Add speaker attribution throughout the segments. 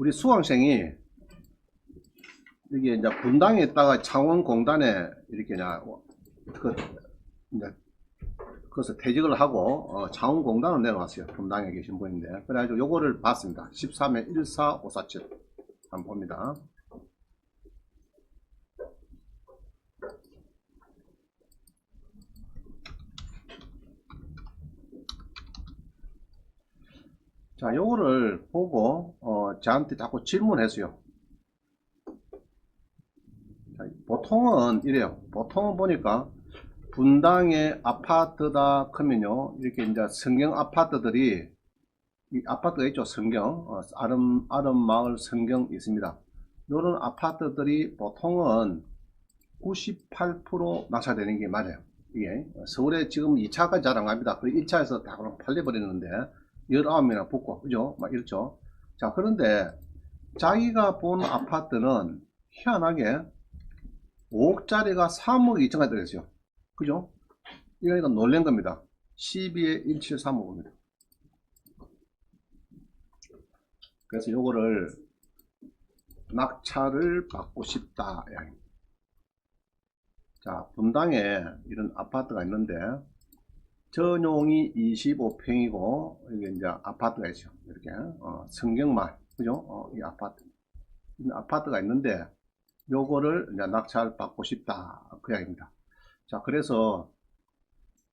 Speaker 1: 우리 수강생이 이게 이제 분당에 있다가 창원공단에 이렇게 이제 그래서 퇴직을 하고 창원공단으로 내려왔어요. 분당에 계신 분인데, 그래가지고 요거를 봤습니다. 13회 14547 한번 봅니다. 자, 요거를 보고 저한테 자꾸 질문했어요. 자, 보통은 이래요. 보통은 보니까 분당의 아파트다 크면요, 이렇게 이제 성경 아파트들이, 이 아파트가 있죠. 성경 아름마을 성경 있습니다. 요런 아파트들이 보통은 98% 낙찰되는 게 맞아요. 이게 서울에 지금 2차까지 잘 안 갑니다. 그 1차에서 다 그럼 팔려버리는데 19명이나 붙고, 그죠? 막 이렇죠. 자, 그런데 자기가 본 아파트는 희한하게 5억짜리가 3억 2천까지 들어있어요. 그죠? 이거니까 놀란 겁니다. 12에 1735입니다. 그래서 요거를 낙찰을 받고 싶다. 자, 분당에 이런 아파트가 있는데 전용이 25평이고 이게 이제 아파트가 있어요. 이렇게 성경말, 그죠? 이 아파트가 있는데 요거를 이제 낙찰 받고 싶다 그 이야기입니다. 자, 그래서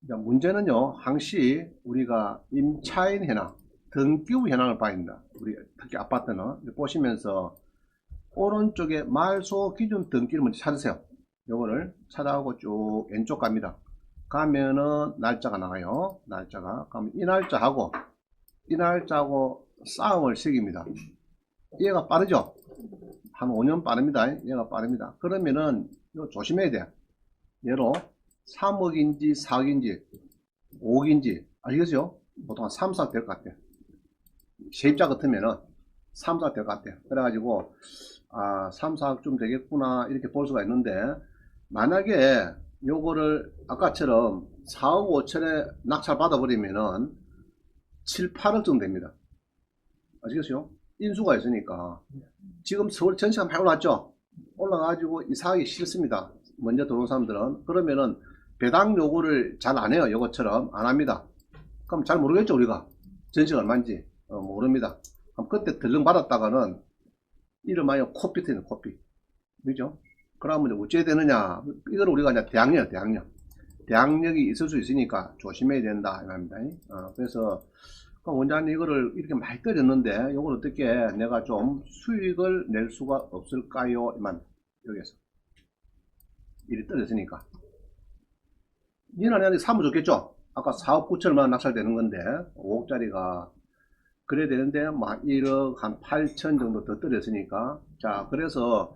Speaker 1: 이제 문제는요, 항시 우리가 임차인 현황, 등기부 현황을 봐야 합니다. 우리 특히 아파트는 보시면서 오른쪽에 말소 기준 등기를 먼저 찾으세요. 요거를 찾아오고 쭉 왼쪽 갑니다. 가면은 날짜가 나와요. 날짜가. 그럼 이 날짜하고 싸움을 시킵니다. 얘가 빠르죠? 한 5년 빠릅니다. 얘가 빠릅니다. 그러면은 이거 조심해야 돼. 얘로 3억인지 4억인지 5억인지 아시겠죠? 보통 한 3, 4억 될 것 같아요. 세입자 같으면은 3, 4억 될 것 같아요. 그래가지고 3, 4억쯤 되겠구나 이렇게 볼 수가 있는데, 만약에 요거를 아까처럼 4억 5천에 낙찰 받아버리면은 7, 8억 정도 됩니다. 아시겠어요? 인수가 있으니까. 지금 서울 전세가 많이 올랐죠? 올라가지고 이사하기 싫습니다. 먼저 들어온 사람들은. 그러면은 배당 요구를 잘 안 해요. 요것처럼 안 합니다. 그럼 잘 모르겠죠, 우리가. 전세가 얼마인지 모릅니다. 그럼 그때 덜렁 받았다가는 이름하여 코피트는 코피. 그죠? 그러면 어찌해야 되느냐? 이걸 우리가 이제 대항력이 있을 수 있으니까 조심해야 된다. 이겁니다. 그래서 원장님 이거를 이렇게 많이 떨었는데 이걸 어떻게 내가 좀 수익을 낼 수가 없을까요? 이만 여기서 일이 떨어졌으니까 니는 내한테 사면 좋겠죠? 아까 4억 9천만 낙찰되는 건데 5억짜리가 그래야 되는데 뭐 1억 한 8천 정도 더 떨어졌으니까. 자, 그래서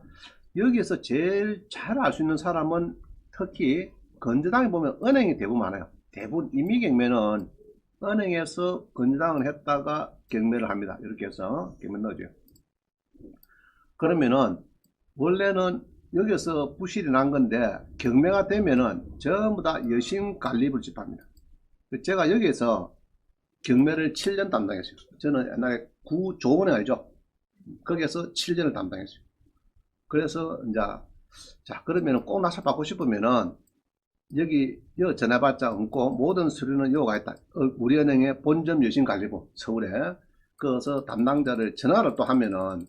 Speaker 1: 여기에서 제일 잘 알 수 있는 사람은 특히 건재당에 보면 은행이 대부분 많아요. 대부분 임의경매는 은행에서 건재당을 했다가 경매를 합니다. 이렇게 해서 경매 넣어줘요. 그러면은 원래는 여기서 부실이 난 건데 경매가 되면은 전부 다 여신관리부를 집합니다. 제가 여기에서 경매를 7년 담당했어요. 저는 옛날에 구조원에 알죠? 거기에서 7년을 담당했어요. 그래서 이제 자, 그러면 꼭 낙찰 받고 싶으면은 여기 전화받자 없고 모든 서류는 요가 있다. 우리 은행의 본점 여신관리부 서울에 그래서 담당자를 전화를 또 하면은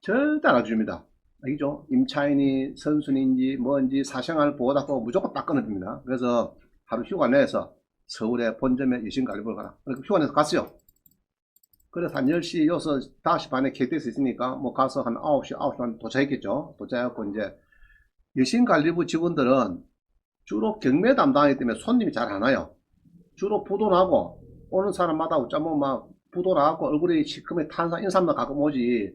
Speaker 1: 절대 안 해줍니다. 알죠? 임차인이 선순인지 뭔지 사생활 보호받고 무조건 딱 끊어줍니다. 그래서 하루 휴가 내서 서울에 본점에 여신관리부를 가라. 휴가 내서 갔어요. 그래서 한 10시, 여기서 5시 반에 KTX 있으니까 뭐 가서 한 9시 반 도착했겠죠. 도착해갖고 이제 여신관리부 직원들은 주로 경매 담당하기 때문에 손님이 잘 안 와요. 주로 부도나고 오는 사람마다 어쩌면 막 부도나고 얼굴이 시커멓게 탄산 인삼나 가끔 오지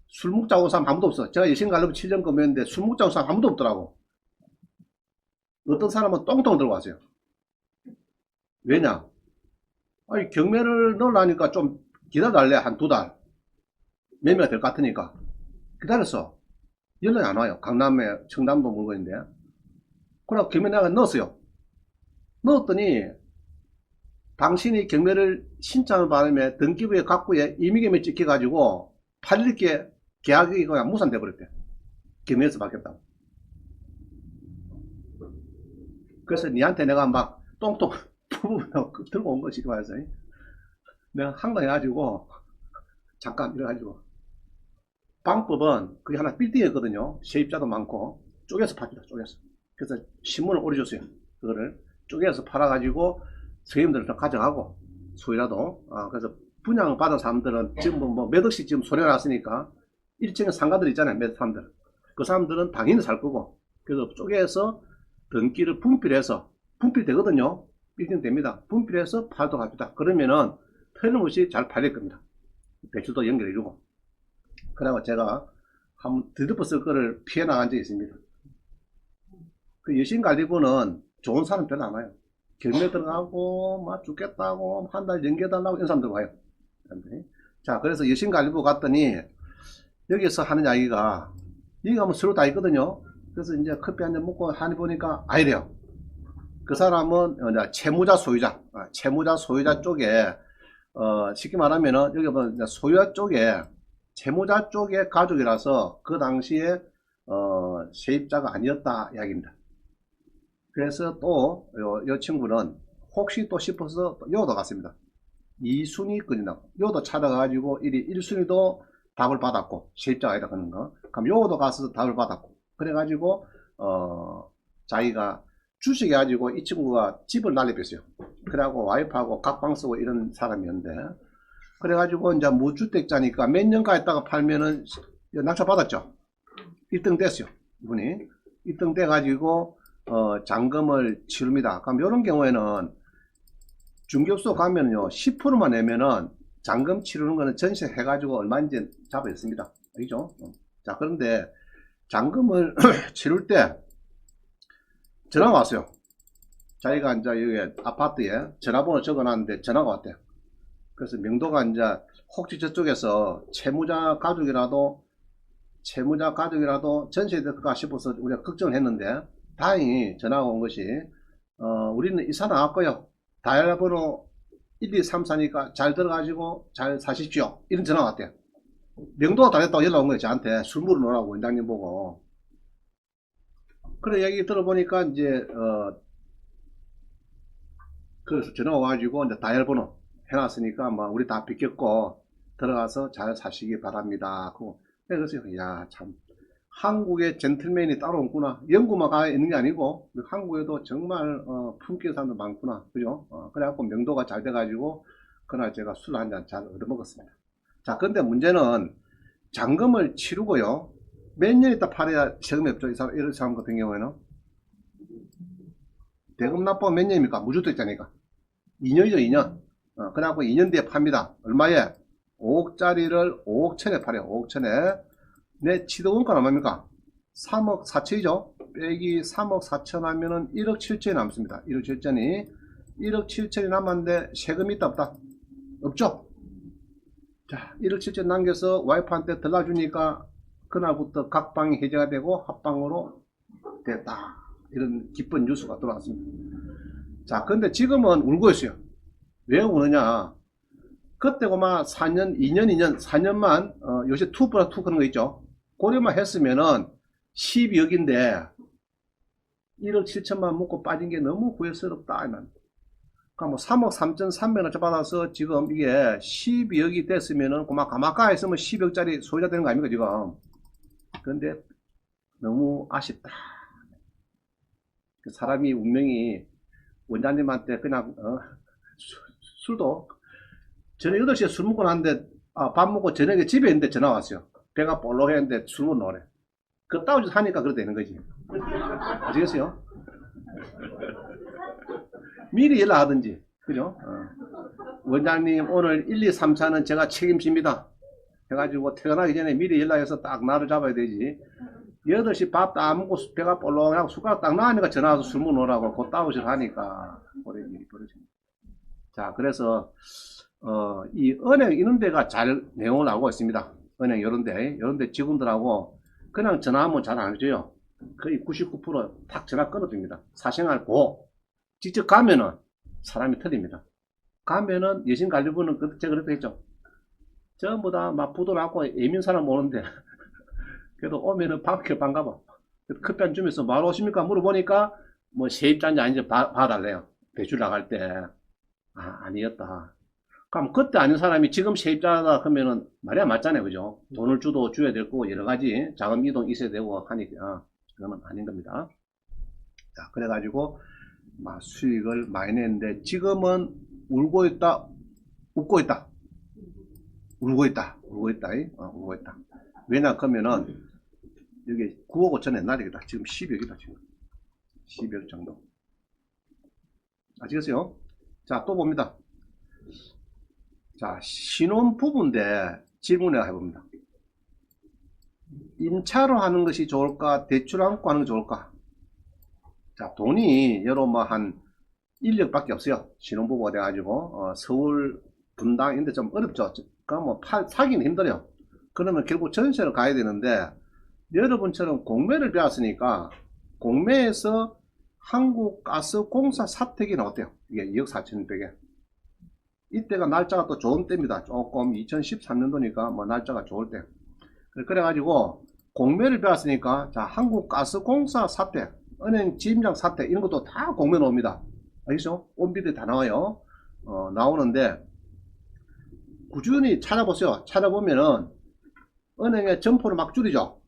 Speaker 1: 술 먹자고 온 사람 아무도 없어. 제가 여신관리부 7년 근무했는데 술 먹자고 온 사람 아무도 없더라고. 어떤 사람은 똥똥 들고 왔어요. 왜냐? 아니 경매를 넣으려니까 좀 기다려달래. 한 2달 매매가 될 것 같으니까 기다렸어. 연락이 안 와요. 강남에 청담도 물건인데. 그러고 경매 내가 넣었어요. 넣었더니 당신이 경매를 신청을 받으면 등기부에 각부에 임의경매 찍혀가지고 팔릴 게 계약이 그냥 무산돼 버렸대. 경매에서 받겠다고. 그래서 니한테 내가 막 똥똥 들고 온 것이 좋아서 내가 항당해가지고 잠깐 이래가지고 방법은 그게 하나 빌딩이었거든요. 세입자도 많고 쪼개서 팝니다. 쪼개서. 그래서 신문을 올려줬어요. 그거를 쪼개서 팔아가지고 서임들을 좀 가져가고 소유라도 그래서 분양 받은 사람들은 지금 몇 억씩 지금 소리가 났으니까 1층에 상가들 있잖아요. 몇 사람들 그 사람들은 당연히 살 거고 그래서 쪼개서 등기를 분필해서 분필되거든요. 빌딩 됩니다. 분필해서 팔도록 합니다. 그러면은 틀림없이 잘 팔릴 겁니다. 대출도 연결해주고. 그래서 제가 한번 드드버스 거를 피해 나간 적이 있습니다. 그 여신관리부는 좋은 사람 별로 안 와요. 경매 들어가고 막 죽겠다고 한 달 연계해달라고 이런 사람들 와요. 자, 그래서 여신관리부 갔더니 여기서 하는 이야기가 여기 가면 서로 다 있거든요. 그래서 이제 커피 한 잔 먹고 하니 보니까 아니래요. 그 사람은 채무자 소유자, 채무자 소유자 쪽에 쉽게 말하면은 여기 보면 소유자 쪽에 채무자 쪽의 가족이라서 그 당시에 세입자가 아니었다 이야기입니다. 그래서 또 이 친구는 혹시 또 싶어서 요도 갔습니다. 2순위 끊인다고 요도 찾아가지고 1순위도 답을 받았고 세입자가 아니다 그런 거 그럼 요도 가서 답을 받았고 그래가지고 자기가 주식해 가지고 이 친구가 집을 날려뺐어요. 그래갖고 와이프하고 각방 쓰고 이런 사람이었는데 그래가지고 이제 무주택자니까 몇 년간 있다가 팔면은 낙찰 받았죠. 1등 됐어요. 이분이 1등 돼가지고 잔금을 치릅니다. 그럼 이런 경우에는 중개업소 가면요 10%만 내면은 잔금 치르는 거는 전세 해가지고 얼마인지 잡아있습니다. 알죠? 자, 그런데 잔금을 치를 때 전화가 왔어요. 자기가 이제 여기 아파트에 전화번호 적어놨는데 전화가 왔대요. 그래서 명도가 이제 혹시 저쪽에서 채무자 가족이라도 전세에 될까 싶어서 우리가 걱정을 했는데 다행히 전화가 온 것이 우리는 이사 나왔고요. 다이얼번호 1, 2, 3, 4니까 잘 들어가지고 잘 사십시오. 이런 전화가 왔대요. 명도가 다 됐다고 연락 온 거예요. 저한테 술 물어놓으라고 원장님 보고. 그래 얘기 들어보니까 이제 그래서 전화가 와가지고 이제 다이얼번호 해놨으니까 뭐 우리 다 비켰고 들어가서 잘 사시기 바랍니다. 그래서 야 참 한국에 젠틀맨이 따로 없구나. 영국만 가 있는 게 아니고 한국에도 정말 품격 사람도 많구나. 그죠? 그래갖고 명도가 잘 돼가지고 그날 제가 술 한 잔 잘 얻어먹었습니다. 자, 근데 문제는 잔금을 치르고요. 몇 년 있다 팔아야 세금이 없죠. 이런 사람 같은 경우에는 대금 납부가 몇 년입니까? 무주택자니까 2년이죠. 2년. 그래갖고 2년 뒤에 팝니다. 얼마에? 5억짜리를 5억 천에 팔아요. 5억 천에. 내 취득원가 얼마입니까? 3억 4천이죠. 빼기 3억 4천 하면은 1억 7천이 남습니다. 1억 7천이 1억 7천이 남았는데 세금이 있다 없다? 없죠. 자, 1억 7천 남겨서 와이프한테 들라주니까 그날부터 각 방이 해제가 되고 합방으로 됐다. 이런 기쁜 뉴스가 들어왔습니다. 자, 근데 지금은 울고 있어요. 왜 우느냐? 그때고만 4년, 2년, 2년, 4년만 요새 2+2 그런 거 있죠. 고려만 했으면은 12억인데 1억 7천만 먹고 빠진 게 너무 후회스럽다. 그러니까 뭐 3억 3천 3백원을 받아서 지금 이게 12억이 됐으면은 가마가 있으면 12억짜리 소유자 되는 거 아닙니까 지금. 그런데 너무 아쉽다. 사람이 운명이 원장님한테 그냥 술도 저녁 8시에 술 먹고 나는데 밥 먹고 저녁에 집에 있는데 전화 왔어요. 배가 볼록했는데 술 먹는 노래. 그 따오지 하니까 그래 되는 거지. 아시겠어요? 미리 연락하든지 그죠? 원장님 오늘 1, 2, 3, 4는 제가 책임집니다 해가지고 퇴근하기 전에 미리 연락해서 딱 나를 잡아야 되지. 8시 밥 다 먹고 배가 볼록하고 숟가락 딱 나니까 전화 와서 술 먹으라고 그 따오질 하니까 그런 일이 벌어집니다. 자, 그래서 이 은행 이런 데가 잘 내용을 알고 있습니다. 은행 이런 데 직원들하고 그냥 전화하면 잘 안 해줘요. 거의 99%탁 전화 끊어줍니다. 사생활 보호. 직접 가면은 사람이 틀립니다. 가면은 여신관리부는 제가 그랬다 했죠. 전부 다 막 부도 났고 예민 사람 오는데 그래도 오면은 반가워. 커피 한 주면서 말 오십니까 물어보니까 뭐 세입자인지 아닌지 봐달래요. 대출 나갈 때. 아, 아니었다. 그럼 그때 아닌 사람이 지금 세입자다 그러면은 말이야 맞잖아요. 그죠? 돈을 줘야 될 거고 여러 가지 자금 이동 있어야 되고 하니까 그거는 아닌 겁니다. 자, 그래가지고 막 수익을 많이 냈는데 지금은 울고 있다, 웃고 있다. 울고 있다. 울고 있다. 울고 있다. 왜냐 그러면은 여기 9억 5천 옛날이다. 지금 10억이다. 지금 10억 정도. 아시겠어요? 자, 또 봅니다. 자, 신혼부부인데 질문을 해봅니다. 임차로 하는 것이 좋을까? 대출 안고 하는 게 좋을까? 자, 돈이 여러 뭐한 1억밖에 없어요. 신혼부부가 돼가지고 서울 분당 이런 데 좀 어렵죠. 그럼 뭐 사기는 힘들어요. 그러면 결국 전세를 가야 되는데 여러분처럼 공매를 배웠으니까 공매에서 한국가스공사 사택이는 어때요? 이게 2억 4천백에 이때가 날짜가 또 좋은 때입니다. 조금 2013년도니까 뭐 날짜가 좋을 때. 그래가지고 공매를 배웠으니까 자 한국가스공사 사택, 은행 지점장 사택 이런 것도 다 공매 나옵니다. 알겠죠? 온비드 다 나와요. 나오는데 꾸준히 찾아보세요. 찾아보면은 은행의 점포를 막 줄이죠.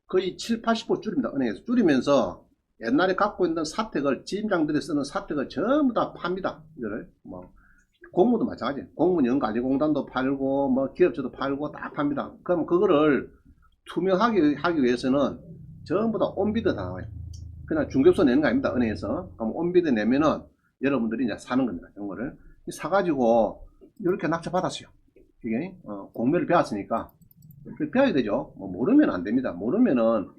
Speaker 1: 거의 7, 80% 줄입니다. 은행에서 줄이면서 옛날에 갖고 있는 사택을 지점장들이 쓰는 사택을 전부 다 팝니다. 이거를 뭐 공무도 마찬가지. 공무원 관리공단도 팔고 뭐 기업체도 팔고 다 팝니다. 그럼 그거를 투명하게 하기 위해서는 전부 다 온비드 다 나와요. 그냥 중개소 내는 거 아닙니다. 은행에서. 그럼 온비드 내면은 여러분들이 이제 사는 겁니다. 이런 거를 사가지고 이렇게 낙찰 받았어요. 이게 공매를 배웠으니까 배워야 되죠. 뭐 모르면 안 됩니다. 모르면은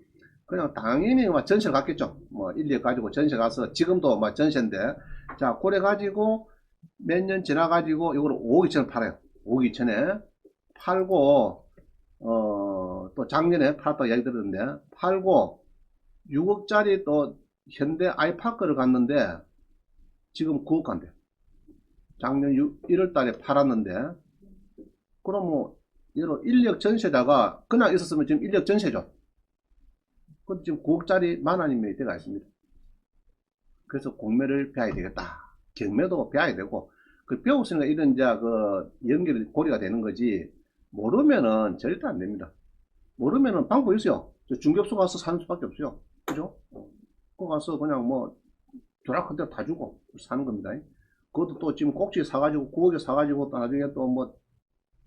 Speaker 1: 그냥 당연히 전세를 갔겠죠. 뭐 1년 가지고 전세 가서 지금도 뭐 전세인데 자 그래 가지고 몇 년 지나 가지고 이걸 5억 2천에 팔아요. 5억 2천에 팔고 또 작년에 팔았다고 이야기 들었는데 팔고 6억짜리 또 현대 아이파크를 갔는데 지금 9억 간대. 작년 1월 달에 팔았는데 그럼 뭐 예로 1억 전세다가 그냥 있었으면 지금 1억 전세죠. 그럼 지금 9억짜리 만원이면 이때가 있습니다. 그래서 공매를 배워야 되겠다. 경매도 배워야 되고 그 배웠으니까 이런 이제 그 연결이 고리가 되는 거지 모르면은 절대 안 됩니다. 모르면은 방법이 있어요. 중개업소 가서 사는 수밖에 없어요. 그죠? 거 가서 그냥 뭐 드라큰 대로 다 주고 사는 겁니다. 그것도 또 지금 꼭지 사가지고 9억에 사가지고 또 나중에 또 뭐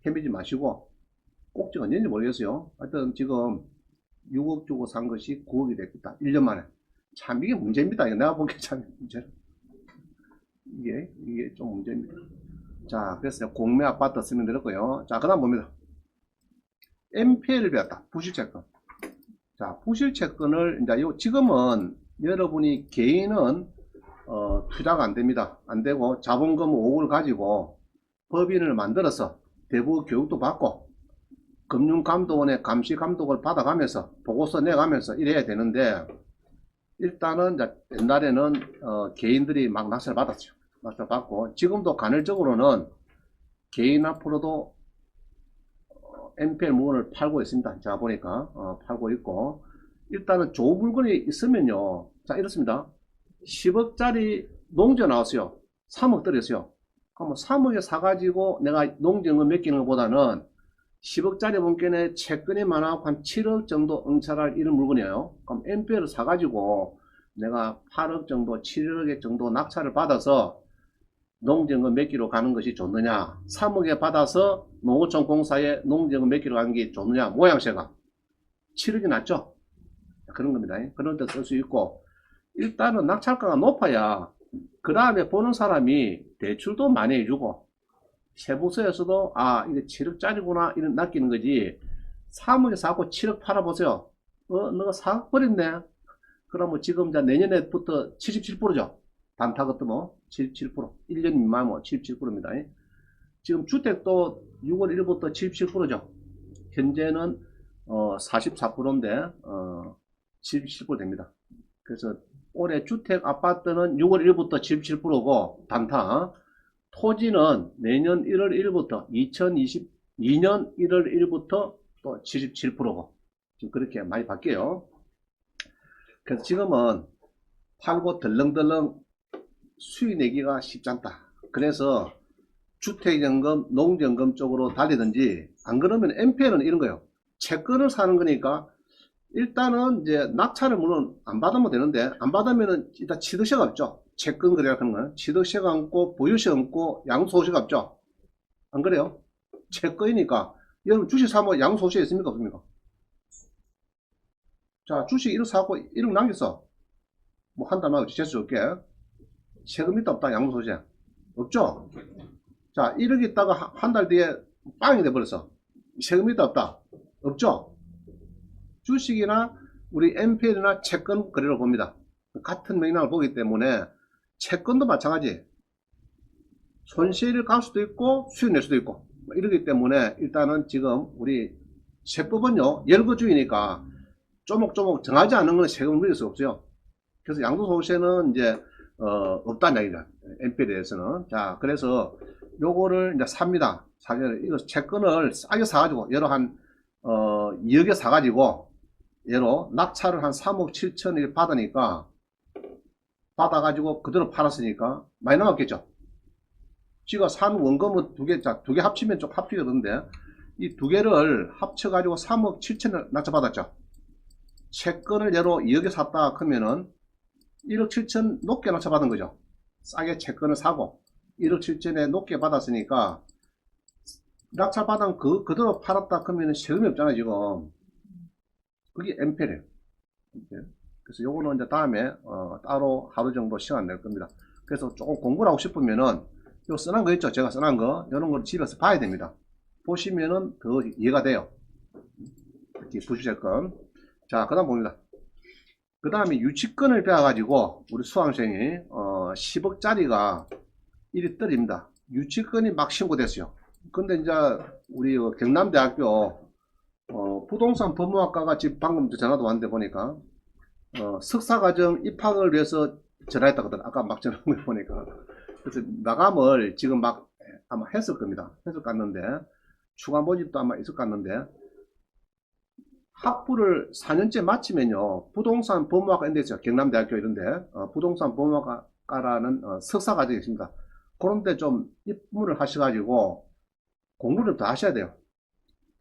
Speaker 1: 헤매지 마시고 꼭지가 언제인지 모르겠어요. 하여튼 지금 6억 주고 산 것이 9억이 됐다. 1년 만에. 참 이게 문제입니다. 내가 보기에 참 문제. 이게 좀 문제입니다. 자, 그래서 공매 아파트 쓰면 되었고요. 자, 그 다음 봅니다. NPL을 배웠다. 부실채권. 자, 부실채권을 이제 지금은 여러분이 개인은 투자가 안 됩니다. 안 되고 자본금 5억을 가지고 법인을 만들어서 대부 교육도 받고 금융감독원의 감시 감독을 받아가면서 보고서 내가면서 이래야 되는데 일단은 옛날에는 개인들이 막 낙찰을 받았죠. 낙찰 받고 지금도 간헐적으로는 개인 앞으로도 NPL 물건을 팔고 있습니다. 제가 보니까 팔고 있고 일단은 좋은 물건이 있으면요. 자 이렇습니다. 10억짜리 농지 나왔어요. 3억 들였어요. 그럼 3억에 사가지고 내가 농지을 맡기는 것보다는 10억짜리 물건에 채권이 많아서 한 7억 정도 응찰할 이런 물건이에요. 그럼 NPL을 사가지고 내가 8억 정도, 7억 정도 낙찰을 받아서 농지을 맡기러 가는 것이 좋느냐, 3억에 받아서 농어촌 공사에 농지을 맡기러 가는 게 좋느냐, 모양새가 7억이 낫죠. 그런 겁니다. 그런 데 쓸 수 있고 일단은 낙찰가가 높아야 그 다음에 보는 사람이 대출도 많이 해주고 세무서에서도 아 이게 7억짜리구나 이런 느끼는 거지. 3억에 사고 7억 팔아보세요. 너가 4억 버렸네. 그러면 지금 내년에부터 77%죠. 단타 같은 뭐 77%, 1년 미만이면 77%입니다. 지금 주택도 6월 1일부터 77%죠. 현재는 44%인데 77% 됩니다. 그래서 올해 주택 아파트는 6월 1일부터 77%고 단타. 토지는 내년 1월 1일부터 2020 2년 1월 1일부터 또 77%고 지금 그렇게 많이 바뀌어요. 그래서 지금은 팔고 덜렁덜렁 수익 내기가 쉽지 않다. 그래서 주택연금, 농지연금 쪽으로 달리든지, 안 그러면 MPL은 이런 거예요. 채권을 사는 거니까 일단은 이제 낙찰을 물론 안 받으면 되는데, 안 받으면은 일단 취득세가 없죠. 채권 거래라 하는 거는 취득세가 없고 보유세가 없고 양도소득세가 없죠. 안 그래요? 채권이니까. 여러분 주식 사면 양도소득세 있습니까 없습니까? 자, 주식 1억 사고 1억 남겼어. 뭐 한 달 만에 재수 줄게. 세금 있다 없다 양도소득세 없죠? 자, 1억 있다가 한 달 뒤에 빵이 돼버렸어. 세금 있다 없다 없죠? 주식이나 우리 MPL이나 채권 거래로 봅니다. 같은 맥락을 보기 때문에 채권도 마찬가지. 손실을 갈 수도 있고 수익 낼 수도 있고 이러기 때문에 일단은 지금 우리 세법은요 열거주의니까 조목조목 정하지 않은 건 세금을 물릴 수 없어요. 그래서 양도소득세는 이제 없다는 얘기죠. MPL에 대해서는. 자, 그래서 요거를 이제 삽니다. 이거 채권을 싸게 사가지고 예로 한 2억에 사가지고 예로 낙찰을 한 3억 7천을 받으니까 받아가지고 그대로 팔았으니까 많이 남았겠죠. 지가 산 원금은 두 개 합치면 좀 합치거든요. 이 두 개를 합쳐가지고 3억 7천을 낙찰받았죠. 채권을 예로 2억에 샀다 그러면은 1억 7천 높게 낙찰받은 거죠. 싸게 채권을 사고 1억 7천에 높게 받았으니까 낙찰받은 그대로 팔았다 그러면 세금이 없잖아요 지금. 그게 MPL이에요. 그래서 요거는 이제 다음에 따로 하루 정도 시간 낼 겁니다. 그래서 조금 공부를 하고 싶으면은 요 써놓은 거 있죠, 제가 써놓은 거 이런 걸 집에서 봐야 됩니다. 보시면은 더 이해가 돼요. 특히 부주채권. 자, 그 다음 봅니다. 그 다음에 유치권을 배워가지고 우리 수강생이 10억짜리가 1위 떨입니다. 유치권이 막 신고됐어요. 근데 이제 우리 경남대학교 부동산 법무학과가 지금 방금 전화도 왔는데 보니까 석사과정 입학을 위해서 전화했다 그러더라. 아까 막 전화한 거 보니까. 그래서 마감을 지금 막 아마 했을 겁니다. 했을 것 같는데 추가 모집도 아마 있을 것 같는데 학부를 4년째 마치면요 부동산 법무학과 이런 데 있어요. 경남대학교 이런데 부동산 법무학과라는 석사과정이 있습니다. 그런데 좀 입문을 하셔가지고 공부를 더 하셔야 돼요.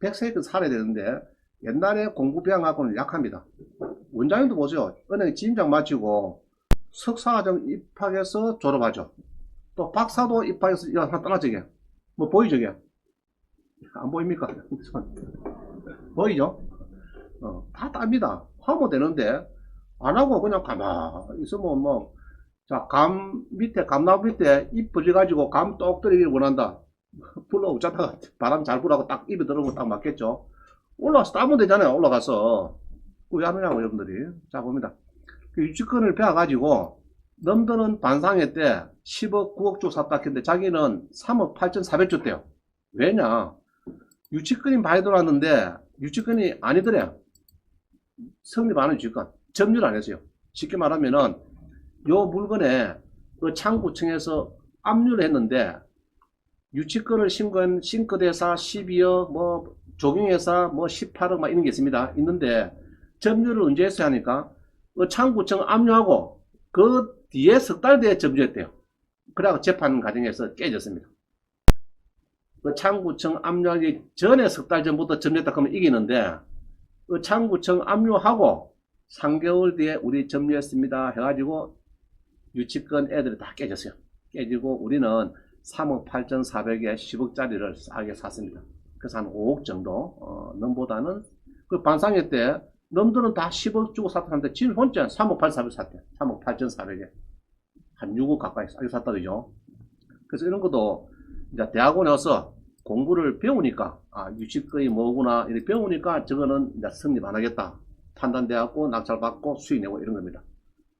Speaker 1: 100세까지 살아야 되는데 옛날에 공부 배워갖고는 약합니다. 원장님도 보세요. 은행 지임장 마치고 석사과정 입학해서 졸업하죠. 또 박사도 입학해서 하나 떠나지게 뭐 보이죠? 이게 안 보입니까? 보이죠? 다 땁니다. 하면 되는데 안하고 그냥 가만히 있으면 뭐 자, 감나무 밑에 잎 벌려가지고 감 똑 떨어지길 원한다. 불러 자다가 바람 잘 불하고 딱 입에 들어오면 딱 맞겠죠. 올라가서 따면 되잖아요. 올라가서 왜 하느냐고 여러분들이. 자, 봅니다. 그 유치권을 배워가지고 남들은 반상회 때 10억 9억 주 샀다 했는데 자기는 3억 8,400주 대요. 왜냐, 유치권이 많이 들어왔는데 유치권이 아니더래요. 성립 안 한 유치권 점유를 안 했어요. 쉽게 말하면은 요 물건에 그 창구청에서 압류를 했는데 유치권을 신고한 싱크대사 12억 뭐 조경회사 뭐 18억 막 이런 게 있습니다. 있는데 점유를 언제 했어야 하니까 그 창구청 압류하고 그 뒤에 석 달 뒤에 점유했대요. 그래서 재판 과정에서 깨졌습니다. 그 창구청 압류하기 전에 석 달 전부터 점유했다 그러면 이기는데 그 창구청 압류하고 3개월 뒤에 우리 점유했습니다 해가지고 유치권 애들이 다 깨졌어요. 깨지고 우리는 3억 8,400에 10억짜리를 싸게 샀습니다. 그래서 한 5억 정도 넘보다는 그 반상회 때 넘들은 다 10억 주고 샀다는데 지는 혼자 3억 8,400 샀대. 3억 8,400에 한 6억 가까이 싸게 샀다 그죠. 그래서 이런 것도 이제 대학원에 와서 공부를 배우니까 유치권이 뭐구나 이렇게 배우니까 저거는 이제 성립 안 하겠다. 판단돼갖고 낙찰받고 수익 내고 이런 겁니다.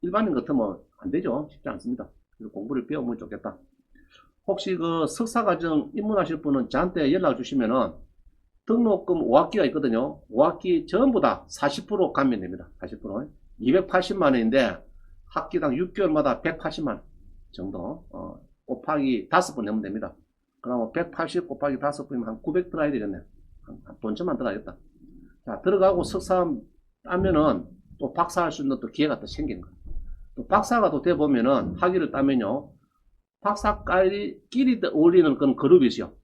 Speaker 1: 일반인 같으면 안 되죠. 쉽지 않습니다. 그래서 공부를 배우면 좋겠다. 혹시 그 석사과정 입문하실 분은 저한테 연락 주시면은 등록금 5학기가 있거든요. 5학기 전부 다 40% 감면됩니다. 40%. 280만원인데 학기당 6개월마다 180만원 정도 곱하기 5번 내면 됩니다. 그러면 180 곱하기 5분이면 한 900 들어야 되겠네. 한 본점만 들어야겠다. 자, 들어가고 석사 따면은 또 박사할 수 있는 또 기회가 또 생기는 거야. 또 박사가 또 돼보면은 학위를 따면요. 박사끼리 어울리는 그런 그룹이 있어요.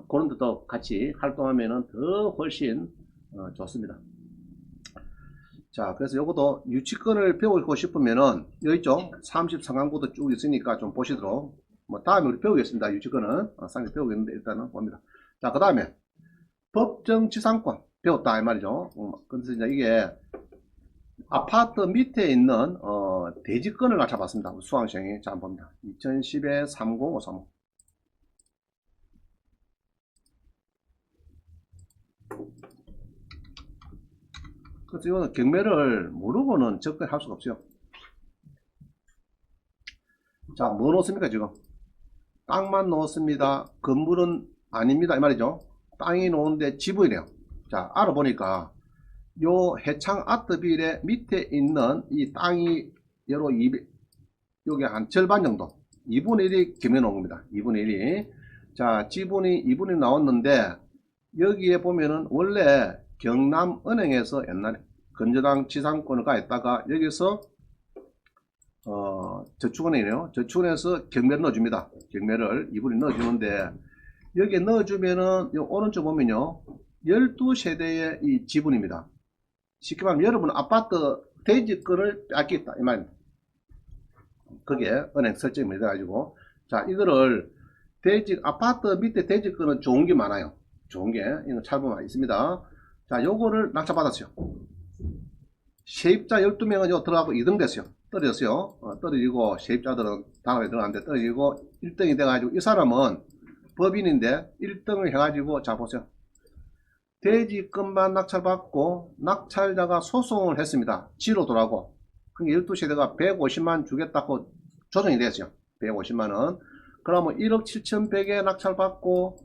Speaker 1: 그런 데도 같이 활동하면은 더 훨씬 좋습니다. 자, 그래서 요것도 유치권을 배우고 싶으면은 여기 있죠. 33강부터 쭉 있으니까 좀 보시도록. 뭐 다음에 우리 배우겠습니다. 유치권은 상당히 배우겠는데 일단은 봅니다. 자, 그 다음에 법정지상권 배웠다 이 말이죠. 그래서 이제 이게 아파트 밑에 있는 대지권을 맞춰봤습니다. 수강생이. 자, 한번 봅니다. 2010에 30535. 그래서 이거는 경매를 모르고는 접근할 수가 없어요. 자, 뭐 넣었습니까 지금? 땅만 넣었습니다. 건물은 아닙니다 이 말이죠. 땅이 놓은데 지분이래요. 자, 알아보니까 요 해창 아트빌의 밑에 있는 이 땅이 여러 200, 요게 한 절반 정도 2분의 1이 경매 놓은 겁니다. 2분의 1이. 자, 지분이 2분이 나왔는데 여기에 보면은 원래 경남은행에서 옛날에 건저당 지상권을 가했다가 여기서 저축은행이네요. 저축은행에서 경매를 넣어줍니다. 경매를 2분이 넣어주는데 여기에 넣어주면은 요 오른쪽 보면요 12세대의 이 지분입니다. 쉽게 말하면 여러분 아파트 대지권을 뺏겠다 이 말입니다. 그게 은행 설정이 돼가지고 자 이거를 아파트 밑에 대지권은 좋은 게 많아요. 좋은 게 이거 찾아보면 있습니다. 자 요거를 낙찰받았어요. 세입자 12명은 요 들어가고 2등 됐어요. 떨어졌어요. 떨어지고 세입자들은 다음에 들어갔는데 떨어지고 1등이 돼가지고 이 사람은 법인인데 1등을 해가지고 자 보세요. 대지권만 낙찰받고 낙찰자가 소송을 했습니다. 지로더라고. 그게 12세대가 150만 주겠다고 조정이 됐어요. 150만원. 그러면 1억 7,100에 낙찰받고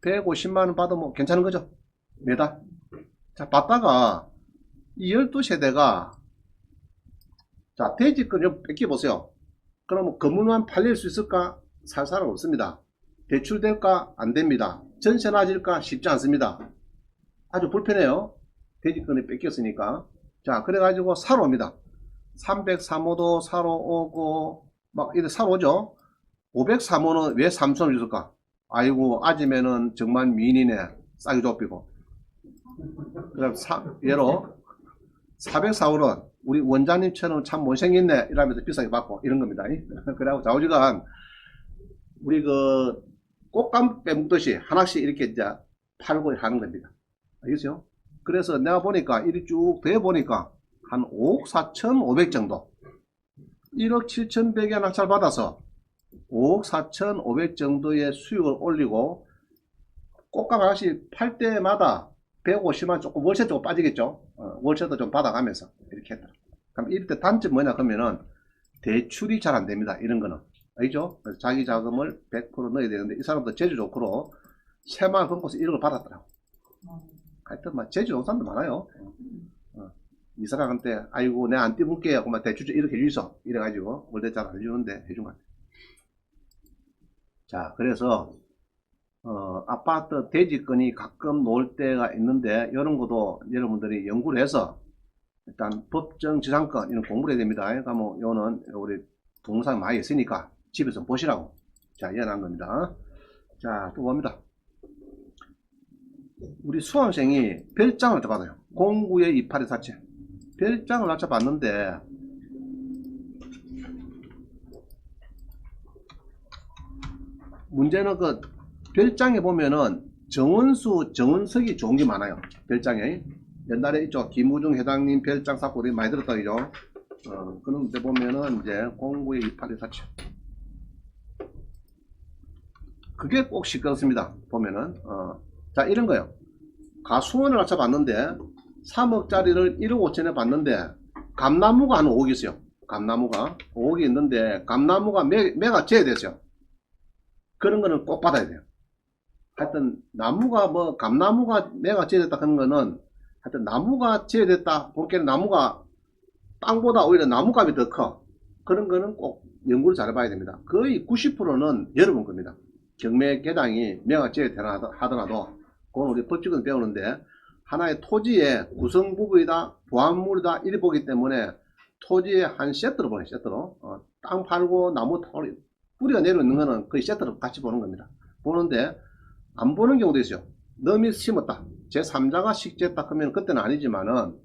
Speaker 1: 150만원 받으면 괜찮은 거죠? 매달. 자, 받다가 이 12세대가 자, 대지권을 뺏겨보세요. 그러면 건물만 팔릴 수 있을까? 살 사람 없습니다. 대출될까? 안 됩니다. 전세 낮을까? 쉽지 않습니다. 아주 불편해요. 대지권이 뺏겼으니까. 자, 그래가지고 사러 옵니다. 303호도 사러 오고, 막 이렇게 사러 오죠. 503호는 왜 3천을 줬을까? 아이고, 아지매는 정말 미인이네. 싸게 좁히고. 그럼 예로 404호는 우리 원장님처럼 참 못생겼네. 이러면서 비싸게 받고 이런 겁니다. 그래갖고 좌우지간 우리 그 꽃감 빼먹듯이 하나씩 이렇게 이제 팔고 하는 겁니다. 알겠죠? 그래서 내가 보니까 이리 쭉 돼 보니까 한 5억 4,500 정도 1억 7,100에 낙찰 받아서 5억 4,500 정도의 수익을 올리고 꽃감 하나씩 팔 때마다 150만 조금 월세 조금 빠지겠죠. 월세도 좀 받아가면서 이렇게 했다. 그럼 이럴 때 단점 뭐냐 그러면은 대출이 잘 안 됩니다. 이런 거는 알죠? 그래서 자기 자금을 100% 넣어야 되는데 이 사람도 제주 좋고로 새만 끊고서 1억을 받았더라고. 하여튼 막 제주 좋은 사람도 많아요. 이 사람한테 아이고 내가 안 띄울게요. 그만 대출 좀 이렇게 해주소. 이래가지고 월세 잘 안 해주는데 해준 것 같아요. 자 그래서 아파트 대지권이 가끔 놓을 때가 있는데 이런 것도 여러분들이 연구를 해서 일단 법정 지상권 이런 공부를 해야 됩니다. 그러니까 뭐 이거는 우리 동영상 많이 있으니까 집에서 보시라고 자 이해한 겁니다. 자 또 봅니다. 우리 수강생이 별장을 낮춰받아요. 09에 2847 별장을 낮춰받는데 문제는 그 별장에 보면은 정원수, 정원석이 좋은 게 많아요. 별장에. 옛날에 있죠. 김우중 회장님 별장 사건이 많이 들었다, 그죠? 그런 데 보면은 이제 09에 2847. 그게 꼭 시끄럽습니다. 보면은. 자, 이런 거요. 가수원을 낮춰봤는데 3억짜리를 1억 5천에 받는데 감나무가 한 5억 있어요. 감나무가 5억이 있는데 감나무가 매가 제외됐어요. 그런 거는 꼭 받아야 돼요. 하여튼 나무가 뭐 감나무가 매가 제외됐다 하는 거는 하여튼 나무가 제외됐다 볼게는 나무가 땅보다 오히려 나무값이 더 커. 그런 거는 꼭 연구를 잘 해봐야 됩니다. 거의 90%는 여러분 겁니다. 경매 계장이 매각제외되나 하더라도 그건 우리 법칙은 배우는데 하나의 토지의 구성 부분이다 보합물이다 이리 보기 때문에 토지의 한 세트로 보는 세트로 땅 팔고 나무 뿌리가 내려 있는 거는 거의 세트로 같이 보는 겁니다. 보는데 안 보는 경우도 있어요. 너미 심었다 제3자가 식재했다 하면 그때는 아니지만은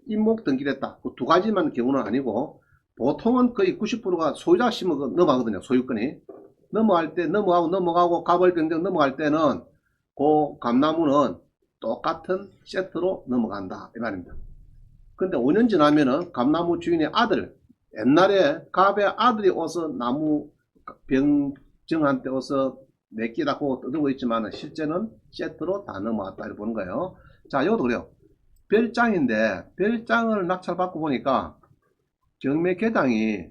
Speaker 1: 임목 등기됐다 그 두 가지만 경우는 아니고 보통은 거의 90%가 소유자가 심어 넘어가거든요. 소유권이 넘어갈 때 넘어가고 가벌병정 넘어갈 때는 그 감나무는 똑같은 세트로 넘어간다 이 말입니다. 근데 5년 지나면은 감나무 주인의 아들 옛날에 갑의 아들이 와서 나무 병정한테 와서 내끼다 고 뜯고 있지만 실제는 세트로 다 넘어갔다 이렇게 보는 거예요. 자 이것도 그래요. 별장인데 별장을 낙찰받고 보니까 경매 계장이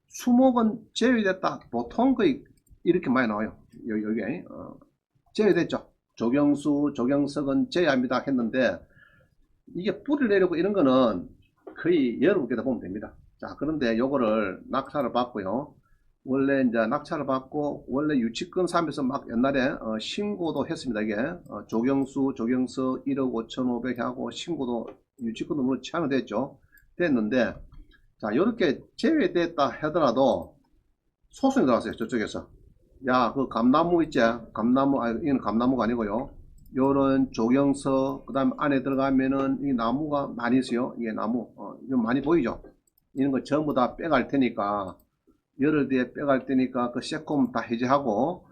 Speaker 1: 수목은 제외됐다. 보통 거의 이렇게 많이 나와요. 여기 제외됐죠. 조경수, 조경석은 제외합니다 했는데 이게 뿌리를 내려고 이런 거는 거의 여러분께서 보면 됩니다. 자 그런데 요거를 낙찰을 받고요. 원래 이제 낙찰을 받고 원래 유치권 사면서 막 옛날에 신고도 했습니다. 이게 조경수, 조경석 1억 5,500 하고 신고도 유치권으로 취하는 됐는데 자 이렇게 제외됐다 하더라도 소송이 들어왔어요. 저쪽에서 야 그 감나무 있지 감나무 이건 감나무가 아니고요 요런 조경서 그 다음 안에 들어가면은 이 나무가 많이 있어요. 이게 나무 이거 많이 보이죠. 이런 거 전부 다 빼갈 테니까 열흘 뒤에 빼갈 테니까 그 세콤 다 해제하고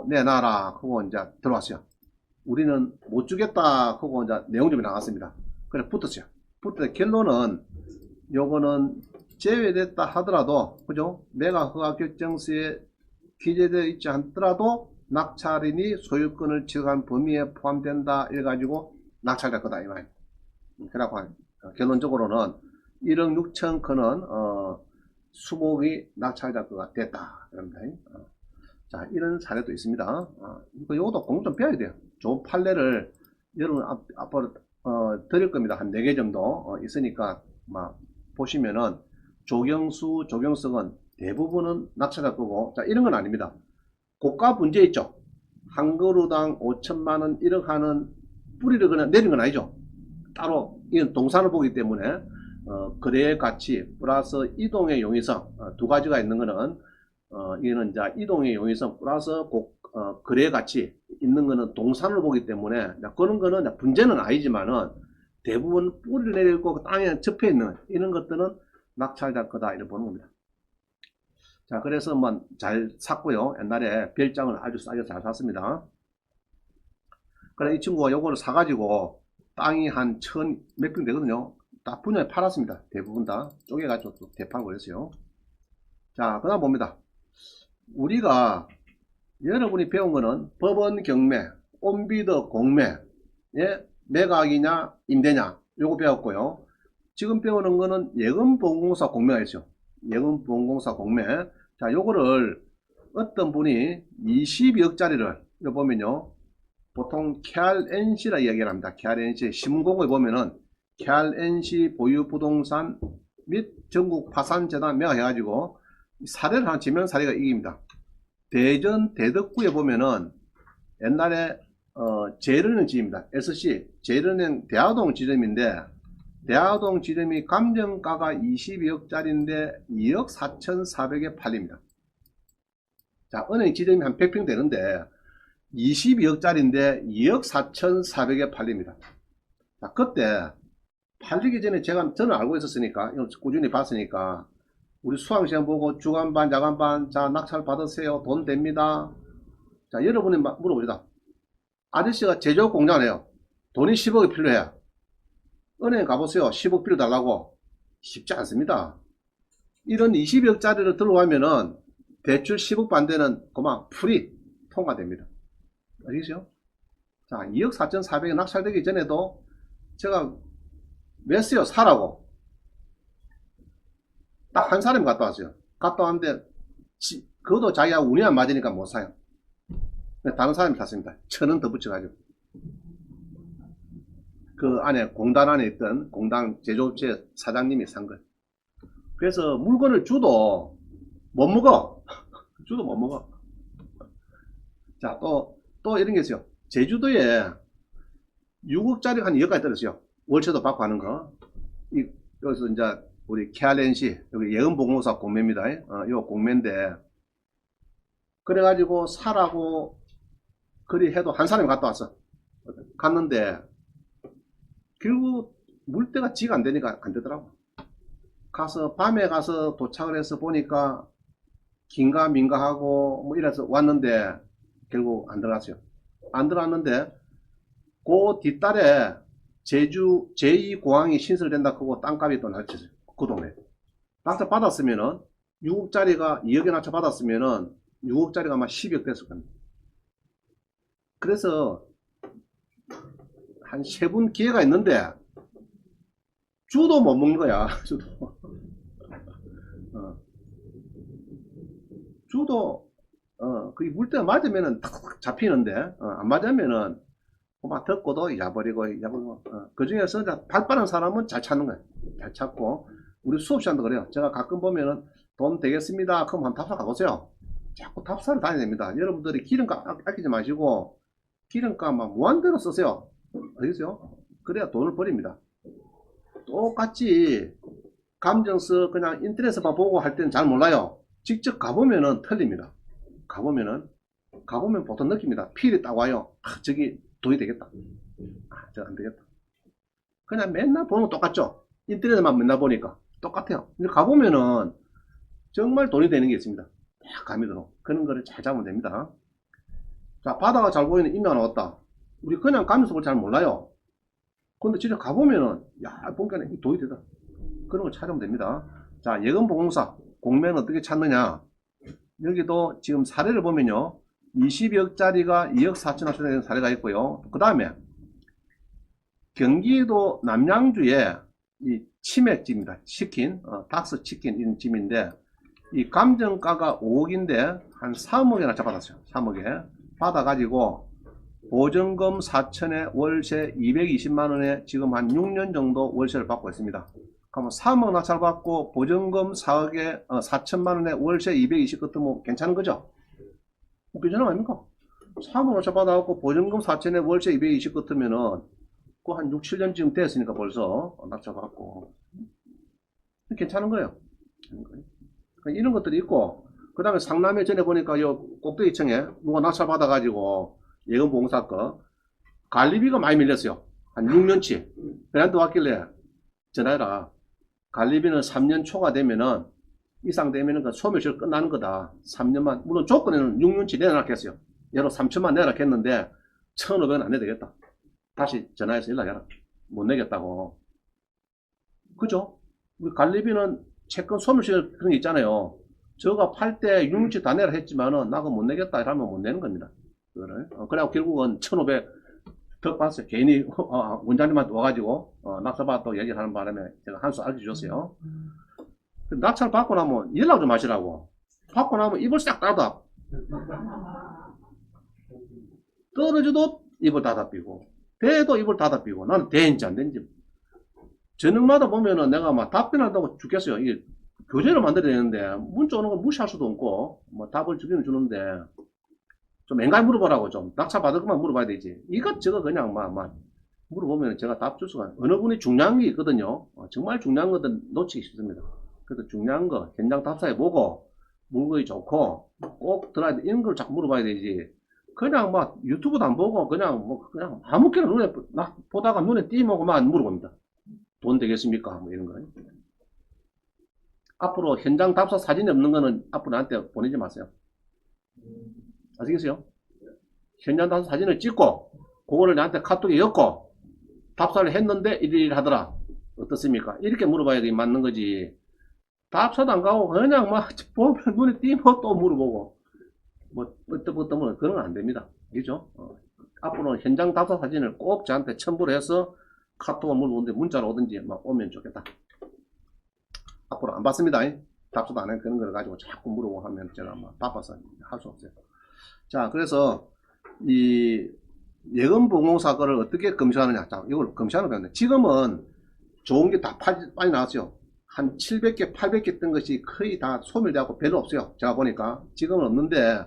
Speaker 1: 내놔라 하고 이제 들어왔어요. 우리는 못 주겠다 하고 이제 내용집이 나왔습니다. 그래 붙었어요. 붙을 결론은 요거는 제외됐다 하더라도 그죠? 매각 허가 결정서에 기재되어 있지 않더라도 낙찰인이 소유권을 취득한 범위에 포함된다 이래가지고 낙찰될 거다 이 말. 그래갖고 결론적으로는 1억 6천 건은 수목이 낙찰될 거가 됐다. 자 이런 사례도 있습니다. 이것도 공부 좀 배워야 돼요. 좋은 판례를 여러분 앞으로 드릴 겁니다. 한 4개 정도 있으니까 막 보시면은 조경수, 조경석은 대부분은 낙찰될 거고 자 이런 건 아닙니다. 고가 문제 있죠. 한 그루당 5천만원 1억 하는 뿌리를 그냥 내린 건 아니죠. 따로 이건 동산을 보기 때문에 거래의 가치 플러스 이동의 용이성 두 가지가 있는 거는 이거는 이제 이동의 용이성 플러스 거래의 가치 있는 거는 동산을 보기 때문에 그런 거는 문제는 아니지만은 대부분 뿌리를 내리고 땅에 접해 있는 이런 것들은 낙찰될 거다 이렇게 보는 겁니다. 자 그래서 뭐 잘 샀고요. 옛날에 별장을 아주 싸게 잘 샀습니다. 그래 이 친구가 요거를 사가지고 땅이 한 1000 몇 평 되거든요. 다 분야에 팔았습니다. 대부분 다 쪼개가지고 또 대판 거렸어요. 자 그 다음 봅니다. 우리가 여러분이 배운 거는 법원 경매, 온비더 공매, 매각이냐 임대냐 요거 배웠고요. 지금 배우는 거는 예금보험공사 공매가 있죠. 예금보험공사 공매. 자 요거를 어떤 분이 22억짜리를 이거 보면요 보통 KRNC라 이야기를 합니다. KRNC 신문공고에 보면은 KRNC 보유 부동산 및 전국 파산재단 매각 해가지고 사례를 하나 지면 사례가 이깁니다. 대전 대덕구에 보면은 옛날에 제일은행 지점입니다. SC 제일은행 대화동 지점인데 대화동 지점이 감정가가 22억짜리인데 2억 4,400에 팔립니다. 자 은행 지점이 한 100평 되는데 22억짜리인데 2억 4,400에 팔립니다. 자 그때 팔리기 전에 저는 알고 있었으니까 꾸준히 봤으니까 우리 수강시험 보고 주간반 야간반 자 낙찰 받으세요 돈 됩니다. 자 여러분이 물어보자. 아저씨가 제조업 공장을 해요. 돈이 10억이 필요해. 은행 가보세요. 10억 필요 달라고. 쉽지 않습니다. 이런 20억짜리를 들어가면은 대출 10억 반대는 그만 풀이 통과됩니다. 아시겠어요? 자 2억 4,400에 낙찰되기 전에도 제가 맸어요. 사라고. 딱 한 사람이 갔다 왔어요. 갔다 왔는데 그것도 자기가 운이 안 맞으니까 못 사요. 다른 사람이 탔습니다. 1,000원 더 붙여가지고 그 안에 공단 안에 있던 공단 제조업체 사장님이 산 거예요. 그래서 물건을 줘도 못 먹어. 줘도 못 먹어. 자, 또 이런 게 있어요. 제주도에 6억짜리 한 2억까지 떨어졌어요. 월세도 받고 하는 거. 여기서 이제 우리 KRNC, 여기 예금보험사 공매입니다. 요 공매인데, 그래가지고 사라고 그리 해도 한 사람이 갔다 왔어. 갔는데, 결국 물때가 지가 안 되니까 안 되더라고. 밤에 가서 도착을 해서 보니까 긴가민가 하고 뭐 이래서 왔는데 결국 안 들어갔어요. 안 들어갔는데 그 뒷달에 제주 제2공항이 신설된다 그거 땅값이 또 낮춰져요. 그 동네 낙찰 받았으면은 6억짜리가 2억에 낙찰 받았으면은 6억짜리가 아마 10억 됐을 겁니다. 그래서 한 3분 기회가 있는데 주도 못 먹는 거야. 주도. 주도 그게 물때가 맞으면은 탁 잡히는데 안 맞으면은 막 덮고도 잊어버리고 그 중에서 발 빠른 사람은 잘 찾는 거예요. 잘 찾고 우리 수업 시간도 그래요. 제가 가끔 보면은 돈 되겠습니다. 그럼 한번 답사 가보세요. 자꾸 답사를 다녀야 됩니다. 여러분들이 기름값 아끼지 마시고 기름값만 무한대로 쓰세요. 알겠어요? 그래야 돈을 버립니다. 똑같이 감정서 그냥 인터넷에만 보고 할 때는 잘 몰라요. 직접 가보면은 틀립니다. 가보면 보통 느낍니다. 필이 딱 와요. 저기 돈이 되겠다. 저 안 되겠다. 그냥 맨날 보는 거 똑같죠? 인터넷에만 맨날 보니까 똑같아요. 근데 가보면은 정말 돈이 되는 게 있습니다. 딱 감이 들어. 그런 거를 잘 잡으면 됩니다. 자, 바다가 잘 보이는 임야가 나왔다. 우리 그냥 가면서 볼 잘 몰라요. 근데 진짜 가보면은, 야, 보니까 이 돈이 되다. 그런 걸 찾으면 됩니다. 자, 예금보험사, 공매는 어떻게 찾느냐. 여기도 지금 사례를 보면요. 20억짜리가 2억 4천원 되는 사례가 있고요. 그 다음에 경기도 남양주에 이 치맥집입니다. 치킨, 닥스 치킨 이런 집인데 이 감정가가 5억인데 한 3억이나 잡아놨어요. 3억에 받아가지고 보증금 4천에 월세 220만원에 지금 한 6년 정도 월세를 받고 있습니다. 그러면 3억 낙찰 받고 보증금 4억에 4천만원에 월세 220 같으면 괜찮은 거죠? 괜찮은 거 아닙니까? 3억 낙찰 받아갖고 보증금 4천에 월세 220 같으면은 그 한 6, 7년쯤 됐으니까 벌써 낙찰 받고 괜찮은 거예요. 이런 것들이 있고 그 다음에 상남에 전에 보니까 요 꼭대기층에 누가 낙찰 받아가지고 예금보험사 거 관리비가 많이 밀렸어요. 한 6년치 그한테 왔길래 전화해라. 관리비는 3년 초가 되면은 이상 되면은 그 소멸시효 끝나는 거다. 3년만 물론 조건에는 6년치 내놔놨겠어요. 예로 3천만 내놔놨겠는데 1,500원 안 내야 되겠다. 다시 전화해서 연락해라. 못 내겠다고. 그죠? 우리 관리비는 채권 소멸시효 그런 게 있잖아요. 저가 팔 때 6년치 다 내라 했지만은 나가 못 내겠다 이러면 못 내는 겁니다. 그거를. 그래갖고 결국은 1,500 더 받았어요. 괜히 원장님한테 와가지고 낙찰받았다고 얘기를 하는 바람에 제가 한 수 알려주셨어요. 낙찰 받고 나면 연락 좀 하시라고. 받고 나면 입을 싹 닫아. 떨어져도 입을 닫아 삐고 대도 입을 닫아 삐고 나는 되는지 안 되는지 저녁마다 보면은 내가 막 답변한다고 죽겠어요. 이게 교재를 만들어야 되는데 문자 오는 거 무시할 수도 없고 뭐 답을 주기는 주는데 좀 앵갈 물어보라고 좀 낙찰 받을 것만 물어봐야 되지 이것저것 그냥 막 물어보면 제가 답 줄 수가 어느 분이 중요한 게 있거든요. 정말 중요한 것들 놓치기 쉽습니다. 그래서 중요한 거 현장 답사해 보고 물건이 좋고 꼭 들어야 돼 이런 걸 자꾸 물어봐야 되지 그냥 막 유튜브도 안 보고 그냥 그냥 아무렇게나 눈에 보다가 눈에 띄면만 물어봅니다. 돈 되겠습니까? 뭐 이런 거. 앞으로 현장 답사 사진이 없는 거는 앞으로 나한테 보내지 마세요. 아시겠어요? 현장 답사 사진을 찍고 그거를 나한테 카톡에 엮고 답사를 했는데 이리 하더라. 어떻습니까? 이렇게 물어봐야 돼 맞는 거지. 답사도 안 가고 그냥 막 보면 눈에 띄면 또 물어보고 뭐 끄떡끄떡 그런 건 안 됩니다. 그죠? 앞으로 현장 답사 사진을 꼭 저한테 첨부를 해서 카톡을 물어보는데 문자로 오든지 막 오면 좋겠다. 앞으로 안 받습니다. 답사도 안 해. 그런 걸 가지고 자꾸 물어보고 하면 제가 막 바빠서 할 수 없어요. 자, 그래서 이 예금보험사 거를 어떻게 검증하느냐. 자, 이걸 검증하는 거였는데 지금은 좋은 게 다 빨리 나왔어요. 한 700개, 800개 뜬 것이 거의 다 소멸되고 별로 없어요. 제가 보니까 지금은 없는데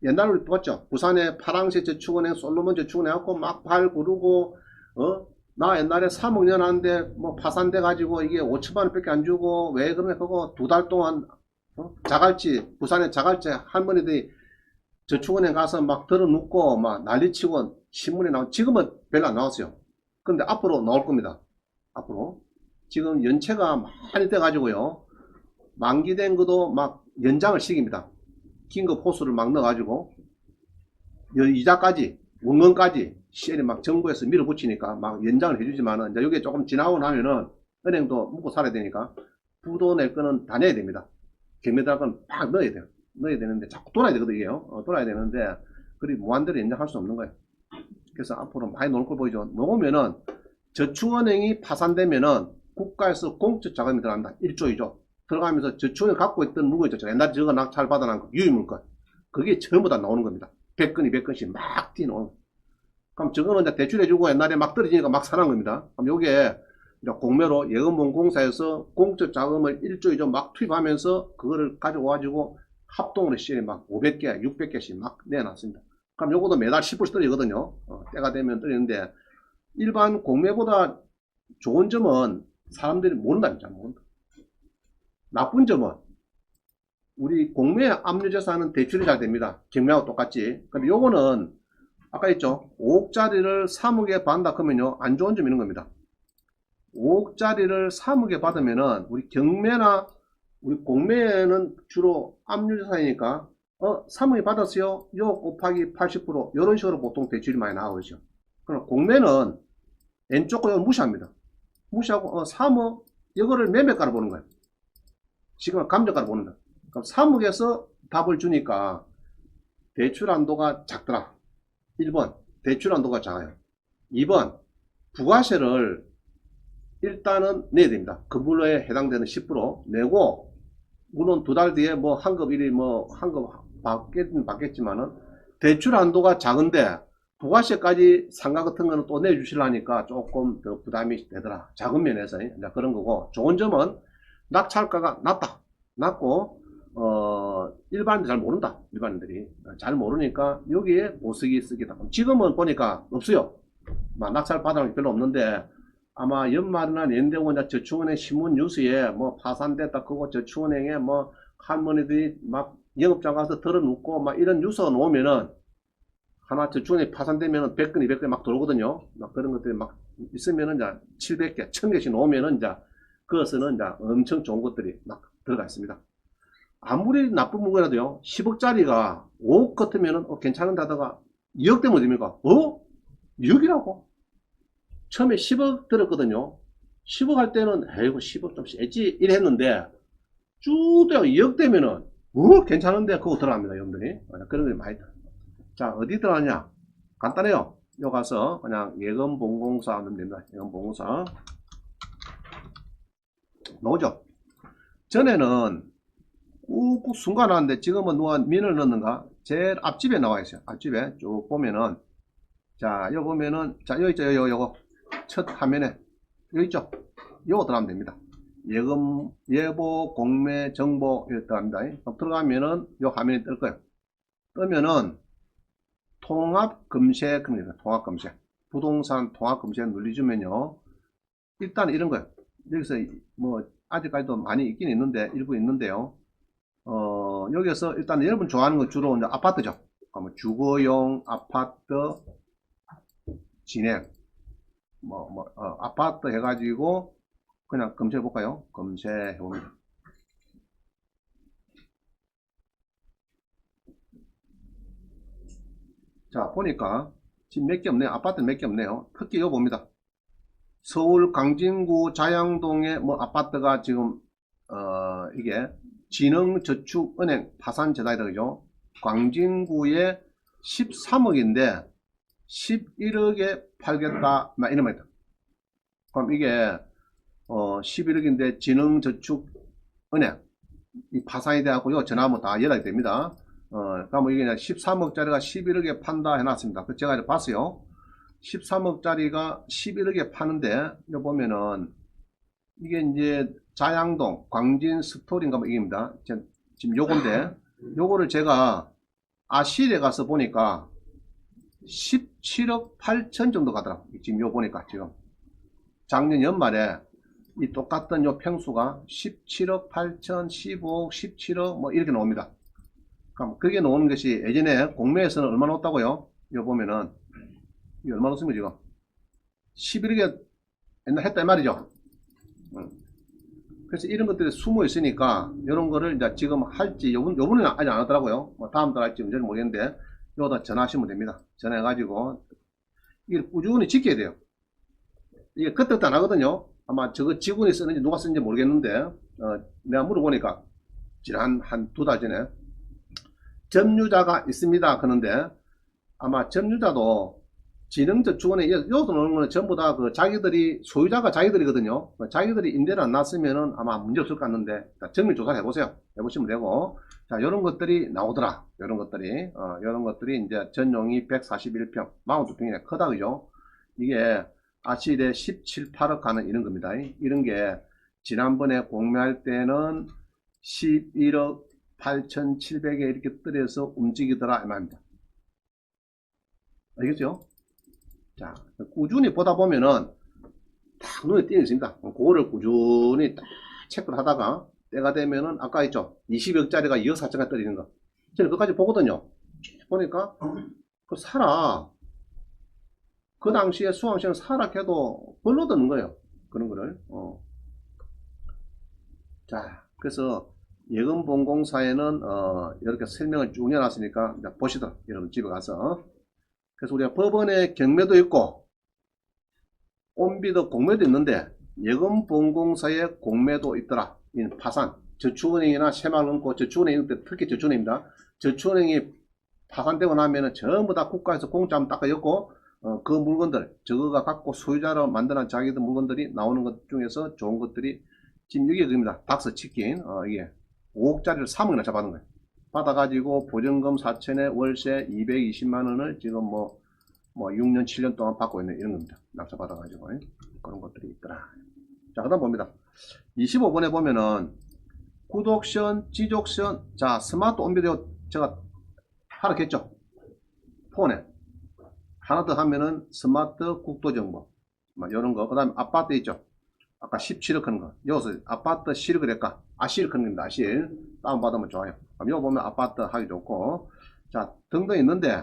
Speaker 1: 옛날에 우리 봤죠? 부산에 파랑새 저축은행, 솔로몬 저축은행 갖고 막 발 구르고, 나 옛날에 3억 년 하는데 뭐 파산돼 가지고 이게 5천만 원밖에 안 주고 왜 그러냐 그거 2달 동안 자갈치, 부산에 자갈치 할머니들이 저축은행 가서 막 들어눕고 막 난리치고 신문에 나오고 지금은 별로 안 나왔어요. 근데 앞으로 나올 겁니다. 앞으로 지금 연체가 많이 돼 가지고요, 만기된 것도 막 연장을 시킵니다. 긴급 호수를 막 넣어가지고 이자까지 원금까지 CL이 막 정부에서 밀어붙이니까 막 연장을 해주지만은 이제 이게 조금 지나고 나면은 은행도 묵고 살아야 되니까 부도 낼 거는 다 내야 됩니다. 경매달건 막 넣어야 돼요. 넣어야 되는데 자꾸 돌아야 되거든요. 이게요. 돌아야 되는데 그리 무한대로 연장할 수 없는 거예요. 그래서 앞으로 많이 놓을 걸 보이죠. 놓으면은 저축은행이 파산되면은 국가에서 공적 자금이 들어간다. 1조 2조 들어가면서 저축은행 갖고 있던 물건 있죠. 옛날에 저거 낙찰 받아난 거 유의물건, 그게 전부 다 나오는 겁니다. 100건이 100건씩 막 뛰어오는. 그럼 저거는 이제 대출해주고 옛날에 막 떨어지니까 막 사는 겁니다. 그럼 요게 이제 공매로 예금보험공사에서 공적 자금을 1조 2조 막 투입하면서 그거를 가져와가지고 합동으로 시에 막 500개, 600개씩 막 내놨습니다. 그럼 요것도 매달 10%씩 떨어지거든요. 때가 되면 떨어지는데 일반 공매보다 좋은 점은 사람들이 모른다니까. 모른다. 나쁜 점은 우리 공매 압류자산은 대출이 잘 됩니다. 경매하고 똑같지. 근데 요거는 아까 했죠. 5억짜리를 3억에 받는다 그러면요, 안 좋은 점이 있는 겁니다. 5억짜리를 3억에 받으면은 우리 경매나 우리 공매는 주로 압류자산이니까 3억에 받았어요. 요 곱하기 80% 이런 식으로 보통 대출이 많이 나오죠. 그럼 공매는 왼쪽 거 무시합니다. 무시하고 3억 이거를 매매가로 보는 거예요. 지금 감정가로 보는 거예요. 그럼 3억에서 답을 주니까 대출 한도가 작더라. 1번 대출 한도가 작아요. 2번 부가세를 일단은 내야 됩니다. 건물로에 해당되는 10% 내고, 물론 2달 뒤에 뭐 환급 일이 뭐 환급 받겠지만은 대출 한도가 작은데 부가세까지 상가 같은 거는 또 내주시려니까 조금 더 부담이 되더라. 작은 면에서 그런 거고, 좋은 점은 낙찰가가 낮고 일반인들이 잘 모른다. 일반인들이 잘 모르니까 여기에 보석이 쓰기다. 지금은 보니까 없어요. 낙찰 받아놓은 게 별로 없는데 아마 연말이나 내년 되고 저축은행 신문 뉴스에 뭐 파산됐다 그거 저축은행에 뭐 할머니들이 막 영업장 가서 털어눕고 막 이런 뉴스가 나오면은 하나 저축은행 파산되면은 100건 200건 막 돌거든요. 막 그런 것들이 막 있으면은 이제 700개 1000개씩 나오면은 이제 그것은 이제 엄청 좋은 것들이 막 들어가 있습니다. 아무리 나쁜 물건이라도요, 10억짜리가 5억 같으면은 괜찮은데 하다가 2억 되면 됩니까? 2억이라고? 처음에 10억 들었거든요. 10억 할 때는 에이구 10억 좀 세지 이랬는데 쭉 되어 2억 되면은 괜찮은데 그거 들어갑니다. 여러분들이 그런 게 많이 들어요. 자, 어디 들어가냐? 간단해요. 여기 가서 그냥 예금보험공사 하면 됩니다. 예금보험공사 나오죠. 전에는 꾹꾹 순간 하는데 지금은 누가 민을 넣는가? 제일 앞집에 나와 있어요. 앞집에 쭉 보면은, 자, 여기 보면은, 자, 여기 있죠. 요거 첫 화면에 여기 있죠. 요거 들어가면 됩니다. 예금 예보 공매 정보 이렇게 들어갑니다. 들어가면은 요 화면이 뜰 거예요. 뜨면은 통합 검색입니다. 통합 검색, 부동산 통합 검색 눌러주면요, 일단 이런 거예요. 여기서 뭐 아직까지도 많이 있긴 있는데 일부 있는데요. 여기서 일단 여러분 좋아하는 거 주로 이제 아파트죠. 주거용 아파트 진행 아파트 해가지고 그냥 검색해 볼까요? 검색해 봅니다. 자, 보니까 지금 몇 개 없네요. 아파트 몇 개 없네요. 특히 이거 봅니다. 서울 강진구 자양동에 뭐 아파트가 지금 이게 진흥저축은행 파산재단이다, 그죠? 광진구에 13억인데 11억에 팔겠다 막 이런 말이다. 그럼 이게 11억인데 진흥저축은행 이 파산이 돼갖고요, 전화하면 다 연락이 됩니다. 그러면 이게 13억짜리가 11억에 판다 해놨습니다. 그 제가 봤어요. 13억짜리가 11억에 파는데 여기 보면은 이게 이제 자양동 광진 스토리인가 뭐 이게입니다. 지금 요건데 요거를 제가 아실에 가서 보니까 17억 8천 정도 가더라. 지금 요 보니까 지금 작년 연말에 이 똑같은 요 평수가 17억 8천, 15억, 17억 뭐 이렇게 나옵니다. 그럼 그게 나오는 것이 예전에 공매에서는 얼마 나왔다고요? 이거 보면은 이게 얼마 나왔습니까 지금? 11억에 옛날 했다 이 말이죠. 그래서 이런 것들이 숨어 있으니까 이런 거를 이제 지금 할지 요번에는 아직 안 하더라고요. 뭐 다음 달 할지 문제는 모르겠는데 요다 전화하시면 됩니다. 전화해가지고 이걸 꾸준히 지켜야 돼요. 이게 그때부터 안 하거든요. 아마 저거 직원이 쓰는지 누가 쓰는지 모르겠는데 내가 물어보니까 지난 한 두 달 전에 점유자가 있습니다 그런데 아마 점유자도 지능저축원에 여기서 나오는 거는 전부 다 그 자기들이 소유자가 자기들이거든요. 자기들이 임대를 안 놨으면은 아마 문제 없을 것 같는데 정밀 조사를 해보세요. 해보시면 되고 자 이런 것들이 나오더라. 이런 것들이 이제 전용이 141평 42평이나 크다 그죠. 이게 아실에 17, 8억 하는 이런 겁니다. 이런 게 지난번에 공매할 때는 11억 8,700에 이렇게 떨어서 움직이더라 이 말입니다. 알겠죠? 자, 꾸준히 보다 보면은 딱 눈에 띄는 있습니다. 그거를 꾸준히 딱 체크를 하다가 때가 되면은 아까 있죠? 20억짜리가 2억 4천까지 떨어지는 거. 저는 그까지 보거든요. 보니까 그 사라. 그 당시에 수강시는 사락해도 벌로 드는 거예요. 그런 거를. 자, 그래서 예금보험공사에는 이렇게 설명을 쭉 해놨으니까 보시도록 여러분 집에 가서. 그래서 우리가 법원에 경매도 있고 온비도 공매도 있는데 예금보험공사에 공매도 있더라. 이는 파산. 저축은행이나 새마을금고 저축은행 특히 저축은행입니다. 저축은행이 파산되고 나면은 전부 다 국가에서 공짜로 닦아줬고 그 물건들 저거가 갖고 소유자로 만드는 자기들 물건들이 나오는 것 중에서 좋은 것들이 지금 여기에 그입니다. 박스 치킨 이게 5억짜리를 3억이나 잡아는 거예요. 받아가지고 보증금 4천에 월세 220만원을 지금 뭐 6년 7년 동안 받고 있는 이런 겁니다. 낙찰 받아가지고 그런 것들이 있더라. 자 그다음 봅니다. 25번에 보면은 구독션 지족션 자 스마트 온비디오 제가 하락했죠. 폰에 하나 더 하면은 스마트 국도정보 이런 거. 그 다음에 아파트 있죠. 아까 17억 하는 거. 여기서 아파트 실을 그랬까? 아실 하는 겁니다. 아실. 다운받으면 좋아요. 그럼 여기 보면 아파트 하기 좋고. 자, 등등 있는데,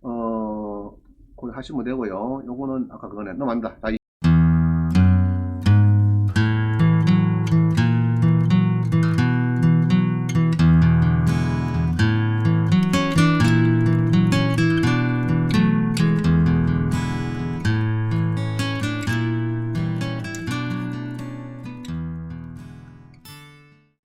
Speaker 1: 그걸 하시면 되고요. 요거는 아까 그거네. 넘어갑니다. 자,